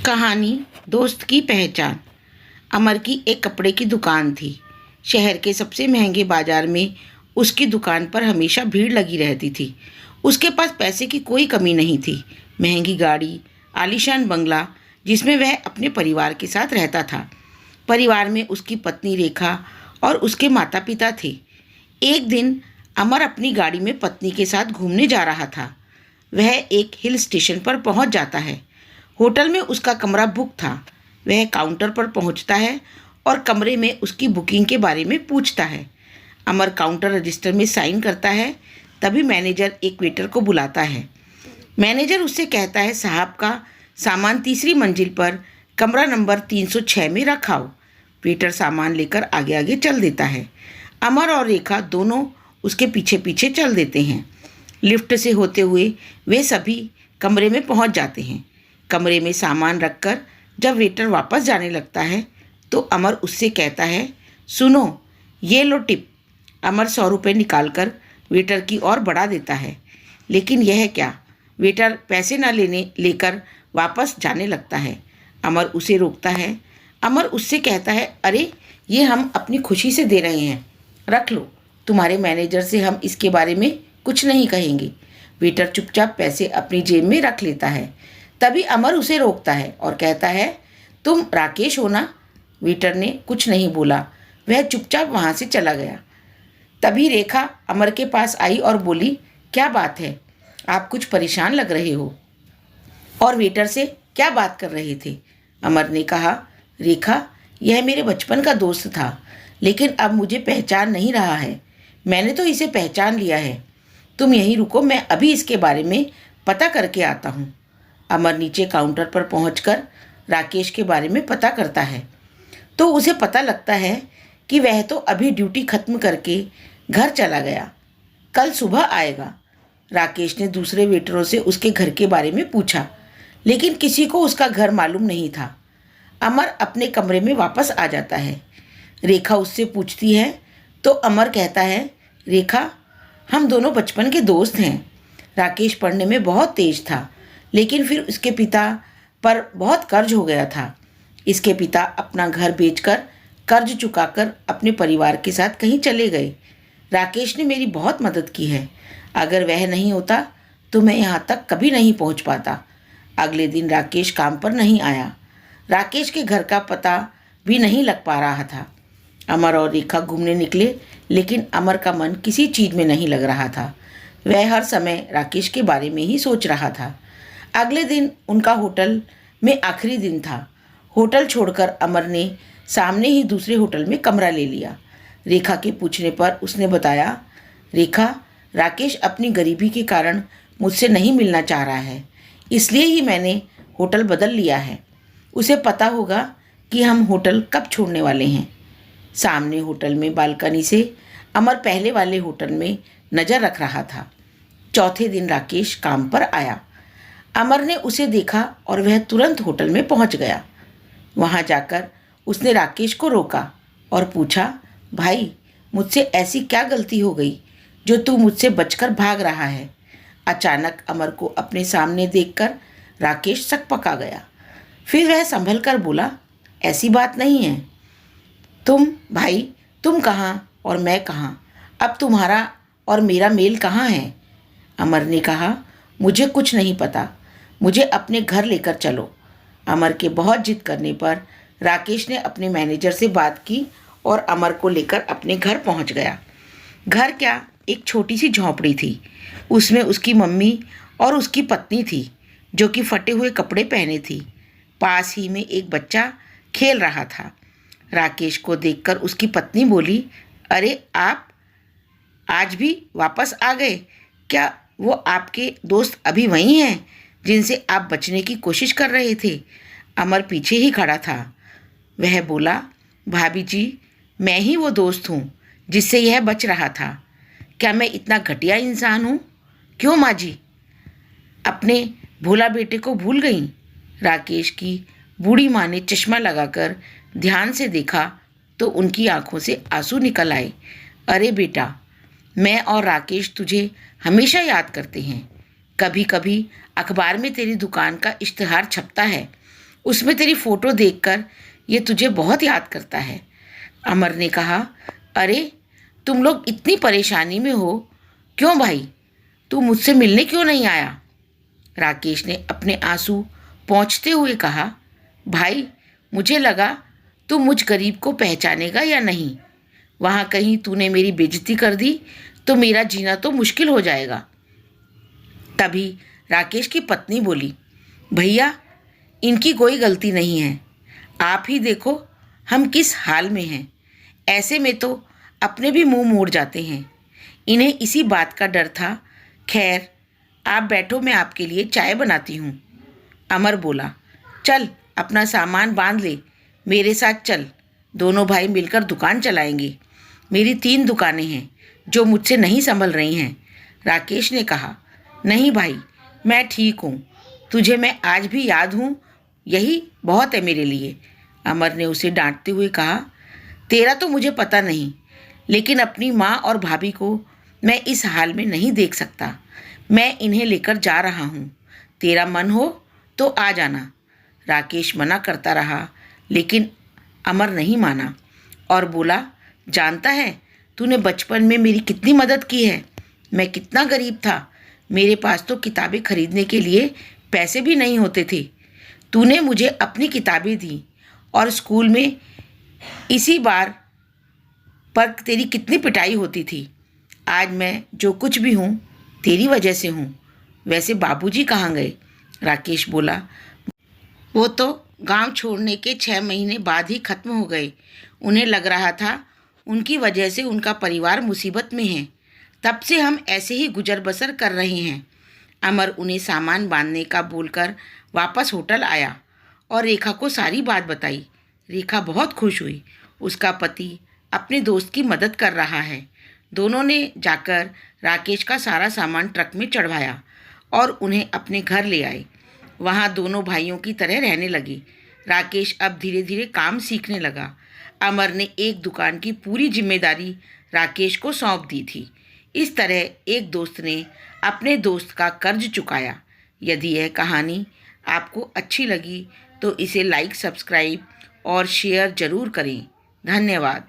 कहानी दोस्त की पहचान। अमर की एक कपड़े की दुकान थी। शहर के सबसे महंगे बाजार में उसकी दुकान पर हमेशा भीड़ लगी रहती थी। उसके पास पैसे की कोई कमी नहीं थी। महंगी गाड़ी, आलीशान बंगला जिसमें वह अपने परिवार के साथ रहता था। परिवार में उसकी पत्नी रेखा और उसके माता पिता थे। एक दिन अमर अपनी गाड़ी में पत्नी के साथ घूमने जा रहा था। वह एक हिल स्टेशन पर पहुंच जाता है। होटल में उसका कमरा बुक था। वह काउंटर पर पहुंचता है और कमरे में उसकी बुकिंग के बारे में पूछता है। अमर काउंटर रजिस्टर में साइन करता है। तभी मैनेजर एक वेटर को बुलाता है। मैनेजर उससे कहता है, साहब का सामान तीसरी मंजिल पर कमरा नंबर 306 में रखाओ। वेटर सामान लेकर आगे आगे चल देता है। अमर और रेखा दोनों उसके पीछे पीछे चल देते हैं। लिफ्ट से होते हुए वे सभी कमरे में पहुंच जाते हैं। कमरे में सामान रखकर जब वेटर वापस जाने लगता है तो अमर उससे कहता है, सुनो, ये लो टिप। अमर 100 रुपये निकालकर वेटर की ओर बढ़ा देता है। लेकिन यह क्या, वेटर पैसे न लेकर वापस जाने लगता है। अमर उसे रोकता है। अमर उससे कहता है, अरे ये हम अपनी खुशी से दे रहे हैं, रख लो। तुम्हारे मैनेजर से हम इसके बारे में कुछ नहीं कहेंगे। वेटर चुपचाप पैसे अपनी जेब में रख लेता है। तभी अमर उसे रोकता है और कहता है, तुम राकेश हो ना? वेटर ने कुछ नहीं बोला। वह चुपचाप वहाँ से चला गया। तभी रेखा अमर के पास आई और बोली, क्या बात है, आप कुछ परेशान लग रहे हो और वेटर से क्या बात कर रहे थे? अमर ने कहा, रेखा, यह मेरे बचपन का दोस्त था, लेकिन अब मुझे पहचान नहीं रहा है। मैंने तो इसे पहचान लिया है। तुम यहीं रुको, मैं अभी इसके बारे में पता करके आता हूँ। अमर नीचे काउंटर पर पहुंचकर राकेश के बारे में पता करता है तो उसे पता लगता है कि वह तो अभी ड्यूटी खत्म करके घर चला गया, कल सुबह आएगा। राकेश ने दूसरे वेटरों से उसके घर के बारे में पूछा, लेकिन किसी को उसका घर मालूम नहीं था। अमर अपने कमरे में वापस आ जाता है। रेखा उससे पूछती है तो अमर कहता है, रेखा, हम दोनों बचपन के दोस्त हैं। राकेश पढ़ने में बहुत तेज था, लेकिन फिर उसके पिता पर बहुत कर्ज हो गया था। इसके पिता अपना घर बेचकर कर्ज चुकाकर अपने परिवार के साथ कहीं चले गए। राकेश ने मेरी बहुत मदद की है। अगर वह नहीं होता तो मैं यहाँ तक कभी नहीं पहुँच पाता। अगले दिन राकेश काम पर नहीं आया। राकेश के घर का पता भी नहीं लग पा रहा था। अमर और रेखा घूमने निकले, लेकिन अमर का मन किसी चीज़ में नहीं लग रहा था। वह हर समय राकेश के बारे में ही सोच रहा था। अगले दिन उनका होटल में आखिरी दिन था। होटल छोड़कर अमर ने सामने ही दूसरे होटल में कमरा ले लिया। रेखा के पूछने पर उसने बताया, रेखा, राकेश अपनी गरीबी के कारण मुझसे नहीं मिलना चाह रहा है, इसलिए ही मैंने होटल बदल लिया है। उसे पता होगा कि हम होटल कब छोड़ने वाले हैं। सामने होटल में बालकनी से अमर पहले वाले होटल में नज़र रख रहा था। चौथे दिन राकेश काम पर आया। अमर ने उसे देखा और वह तुरंत होटल में पहुंच गया। वहां जाकर उसने राकेश को रोका और पूछा, भाई, मुझसे ऐसी क्या गलती हो गई जो तू मुझसे बचकर भाग रहा है? अचानक अमर को अपने सामने देखकर राकेश सकपका गया। फिर वह संभल कर बोला, ऐसी बात नहीं है। तुम कहाँ और मैं कहाँ? अब तुम्हारा और मेरा मेल कहाँ है? अमर ने कहा, मुझे कुछ नहीं पता, मुझे अपने घर लेकर चलो। अमर के बहुत जिद करने पर राकेश ने अपने मैनेजर से बात की और अमर को लेकर अपने घर पहुंच गया। घर क्या, एक छोटी सी झोंपड़ी थी। उसमें उसकी मम्मी और उसकी पत्नी थी, जो कि फटे हुए कपड़े पहने थी। पास ही में एक बच्चा खेल रहा था। राकेश को देखकर उसकी पत्नी बोली, अरे आप आज भी वापस आ गए क्या? वो आपके दोस्त अभी वहीं हैं जिनसे आप बचने की कोशिश कर रहे थे? अमर पीछे ही खड़ा था। वह बोला, भाभी जी, मैं ही वो दोस्त हूँ जिससे यह बच रहा था। क्या मैं इतना घटिया इंसान हूँ? क्यों माँ जी, अपने भोला बेटे को भूल गई? राकेश की बूढ़ी माँ ने चश्मा लगाकर ध्यान से देखा तो उनकी आंखों से आंसू निकल आए। अरे बेटा, मैं और राकेश तुझे हमेशा याद करते हैं। कभी कभी अखबार में तेरी दुकान का इश्तिहार छपता है, उसमें तेरी फ़ोटो देखकर ये तुझे बहुत याद करता है। अमर ने कहा, अरे तुम लोग इतनी परेशानी में हो, क्यों भाई? तू मुझसे मिलने क्यों नहीं आया? राकेश ने अपने आंसू पोंछते हुए कहा, भाई मुझे लगा तू मुझ गरीब को पहचानेगा या नहीं। वहाँ कहीं तूने मेरी बेइज्जती कर दी तो मेरा जीना तो मुश्किल हो जाएगा। तभी राकेश की पत्नी बोली, भैया इनकी कोई गलती नहीं है, आप ही देखो हम किस हाल में हैं। ऐसे में तो अपने भी मुंह मोड़ जाते हैं। इन्हें इसी बात का डर था। खैर आप बैठो, मैं आपके लिए चाय बनाती हूँ। अमर बोला, चल अपना सामान बांध ले, मेरे साथ चल। दोनों भाई मिलकर दुकान चलाएंगे। मेरी 3 दुकानें हैं जो मुझसे नहीं संभल रही हैं। राकेश ने कहा, नहीं भाई मैं ठीक हूँ, तुझे मैं आज भी याद हूँ, यही बहुत है मेरे लिए। अमर ने उसे डांटते हुए कहा, तेरा तो मुझे पता नहीं, लेकिन अपनी माँ और भाभी को मैं इस हाल में नहीं देख सकता। मैं इन्हें लेकर जा रहा हूँ, तेरा मन हो तो आ जाना। राकेश मना करता रहा, लेकिन अमर नहीं माना और बोला, जानता है तूने बचपन में मेरी कितनी मदद की है। मैं कितना गरीब था, मेरे पास तो किताबें खरीदने के लिए पैसे भी नहीं होते थे। तूने मुझे अपनी किताबें दी और स्कूल में इसी बार पर तेरी कितनी पिटाई होती थी। आज मैं जो कुछ भी हूँ तेरी वजह से हूँ। वैसे बाबूजी कहाँ गए? राकेश बोला, वो तो गांव छोड़ने के 6 महीने बाद ही खत्म हो गए। उन्हें लग रहा था उनकी वजह से उनका परिवार मुसीबत में है, तब से हम ऐसे ही गुजर बसर कर रहे हैं। अमर उन्हें सामान बांधने का बोलकर वापस होटल आया और रेखा को सारी बात बताई। रेखा बहुत खुश हुई। उसका पति अपने दोस्त की मदद कर रहा है। दोनों ने जाकर राकेश का सारा सामान ट्रक में चढ़वाया और उन्हें अपने घर ले आए। वहाँ दोनों भाइयों की तरह रहने लगे। राकेश अब धीरे धीरे काम सीखने लगा। अमर ने एक दुकान की पूरी जिम्मेदारी राकेश को सौंप दी थी। इस तरह एक दोस्त ने अपने दोस्त का कर्ज चुकाया। यदि यह कहानी आपको अच्छी लगी तो इसे लाइक, सब्सक्राइब और शेयर ज़रूर करें। धन्यवाद।